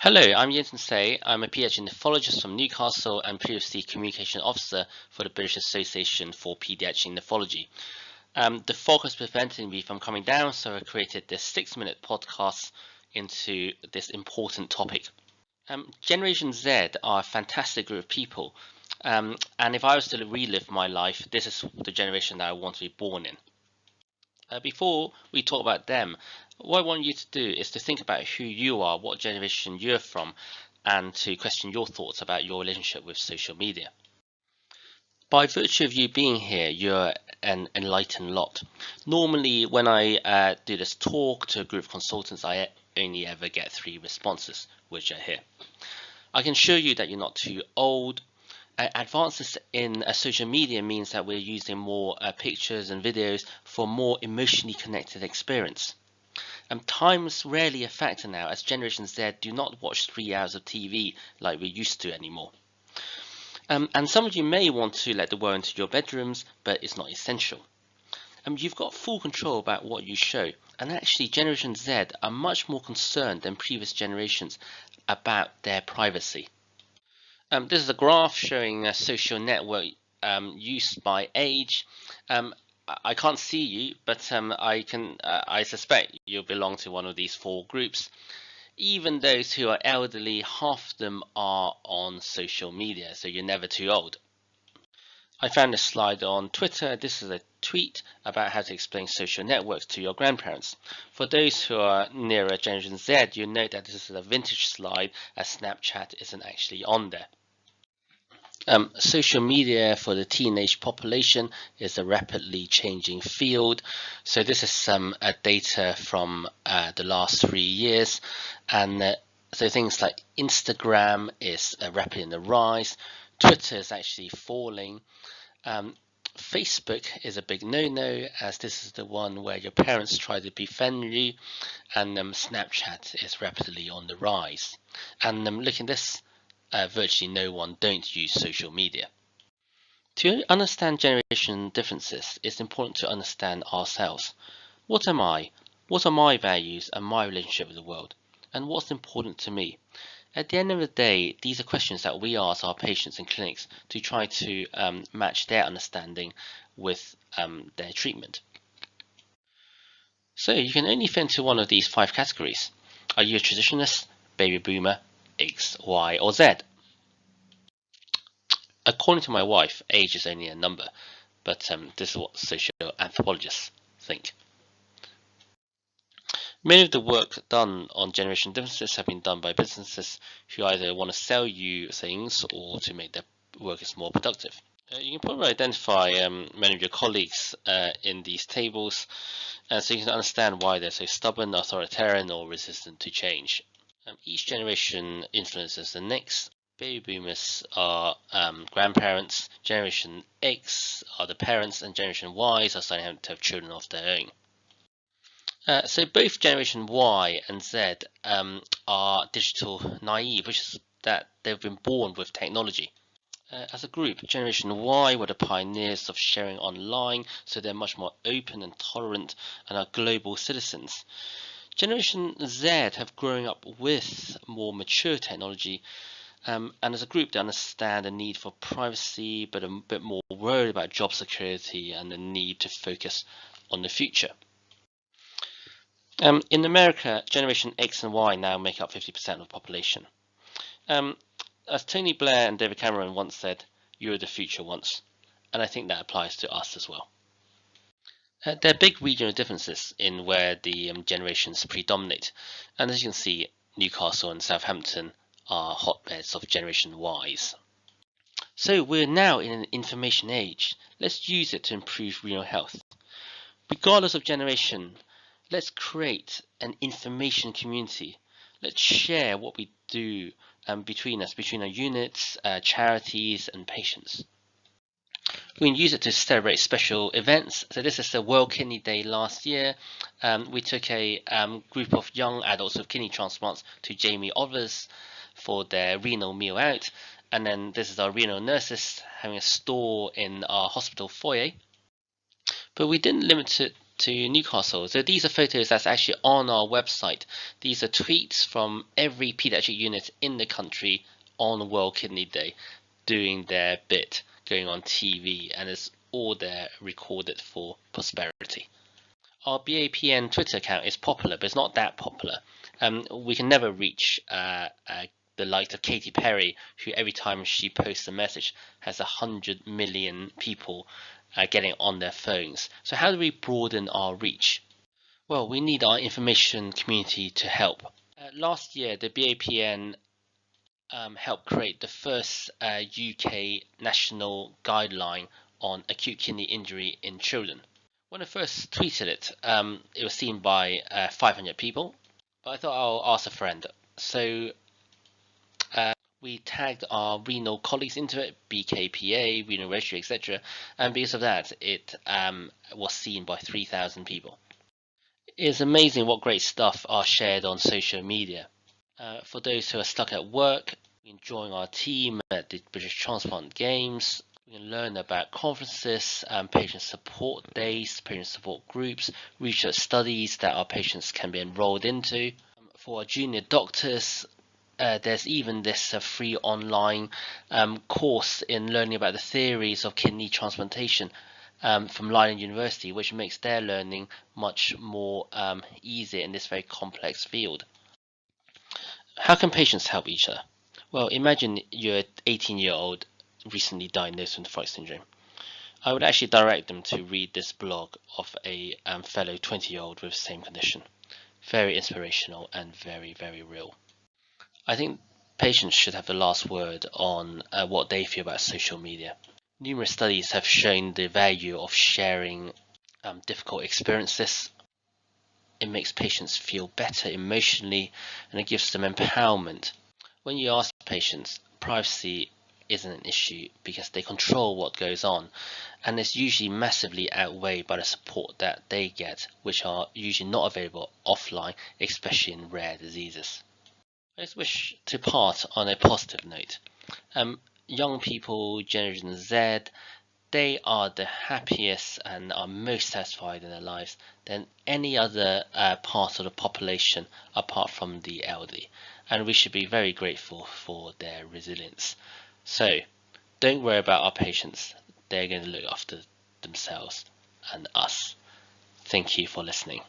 Hello, I'm Say. I'm a paediatric nephrologist from Newcastle and previously communication officer for the British Association for Paediatric Nephrology. The fog was preventing me from coming down, so I created this 6-minute podcast into this important topic. Generation Z are a fantastic group of people, and if I was to relive my life, this is the generation that I want to be born in. Before we talk about them, what I want you to do is to think about who you are, what generation you're from, and to question your thoughts about your relationship with social media. By virtue of you being here, you're an enlightened lot. Normally, when I do this talk to a group of consultants, I only ever get 3 responses, which are here. I can show you that you're not too old. Advances in social media means that we're using more pictures and videos for more emotionally connected experience. Time's rarely a factor now, as Generation Z do not watch 3 hours of TV like we used to anymore. And some of you may want to let the world into your bedrooms, but it's not essential. You've got full control about what you show, and actually Generation Z are much more concerned than previous generations about their privacy. This is a graph showing social network use by age. I can't see you, but I suspect you'll belong to one of these 4 groups. Even those who are elderly, half of them are on social media, so you're never too old. I found this slide on Twitter. This is a tweet about how to explain social networks to your grandparents. For those who are nearer Generation Z, you'll note that this is a vintage slide, as Snapchat isn't actually on there. Social media for the teenage population is a rapidly changing field. So this is some data from the last 3 years, and so things like Instagram is rapidly on the rise. Twitter is actually falling. Facebook is a big no-no, as this is the one where your parents try to befriend you, and Snapchat is rapidly on the rise. And look at this. Virtually no one don't use social media. To understand generation differences, it's important to understand ourselves. What am I? What are my values and my relationship with the world? And what's important to me? At the end of the day, these are questions that we ask our patients in clinics to try to match their understanding with their treatment. So you can only fit into one of these 5 categories. Are you a traditionalist, baby boomer, X, Y, or Z? According to my wife, age is only a number, but this is what social anthropologists think. Many of the work done on generation differences have been done by businesses who either want to sell you things or to make their workers more productive. You can probably identify many of your colleagues in these tables, so you can understand why they're so stubborn, authoritarian, or resistant to change. Each generation influences the next. Baby boomers are grandparents, Generation X are the parents, and Generation Ys are starting to have children of their own. So both Generation Y and Z are digital naive, which is that they've been born with technology. As a group, Generation Y were the pioneers of sharing online, so they're much more open and tolerant and are global citizens. Generation Z have grown up with more mature technology, and as a group they understand the need for privacy, but a bit more worried about job security and the need to focus on the future. In America, Generation X and Y now make up 50% of the population. As Tony Blair and David Cameron once said, "You're the future once," and I think that applies to us as well. There are big regional differences in where the generations predominate, and as you can see, Newcastle and Southampton are hotbeds of Generation Ys. So we're now in an information age. Let's use it to improve renal health. Regardless of generation, let's create an information community. Let's share what we do between our units, charities, and patients. We can use it to celebrate special events. So this is the World Kidney Day last year. We took a group of young adults with kidney transplants to Jamie Oliver's for their renal meal out. And then this is our renal nurses having a store in our hospital foyer. But we didn't limit it to Newcastle. So these are photos that's actually on our website. These are tweets from every paediatric unit in the country on World Kidney Day doing their bit, going on TV, and it's all there recorded for posterity. Our BAPN Twitter account is popular, but it's not that popular. We can never reach the likes of Katy Perry, who every time she posts a message has 100 million people getting on their phones. So how do we broaden our reach? Well, we need our information community to help. Last year, the BAPN helped create the first UK national guideline on acute kidney injury in children. When I first tweeted it, it was seen by 500 people, but I thought I'll ask a friend. So we tagged our renal colleagues into it, BKPA, renal registry, etc. And because of that, it was seen by 3,000 people. It's amazing what great stuff are shared on social media. For those who are stuck at work, enjoying our team at the British Transplant Games, we can learn about conferences, patient support days, patient support groups, research studies that our patients can be enrolled into. For our junior doctors, there's even this free online course in learning about the theories of kidney transplantation from Leiden University, which makes their learning much more easier in this very complex field. How can patients help each other? Well, imagine you're an 18-year-old recently diagnosed with nephrotic syndrome. I would actually direct them to read this blog of a fellow 20-year-old with the same condition. Very inspirational and very, very real. I think patients should have the last word on what they feel about social media. Numerous studies have shown the value of sharing difficult experiences. It makes patients feel better emotionally, and it gives them empowerment. When you ask patients, privacy isn't an issue because they control what goes on, and it's usually massively outweighed by the support that they get, which are usually not available offline, especially in rare diseases. I just wish to part on a positive note. Young people, Generation Z, they are the happiest and are most satisfied in their lives than any other part of the population apart from the elderly, and we should be very grateful for their resilience. So don't worry about our patients, they're going to look after themselves and us. Thank you for listening.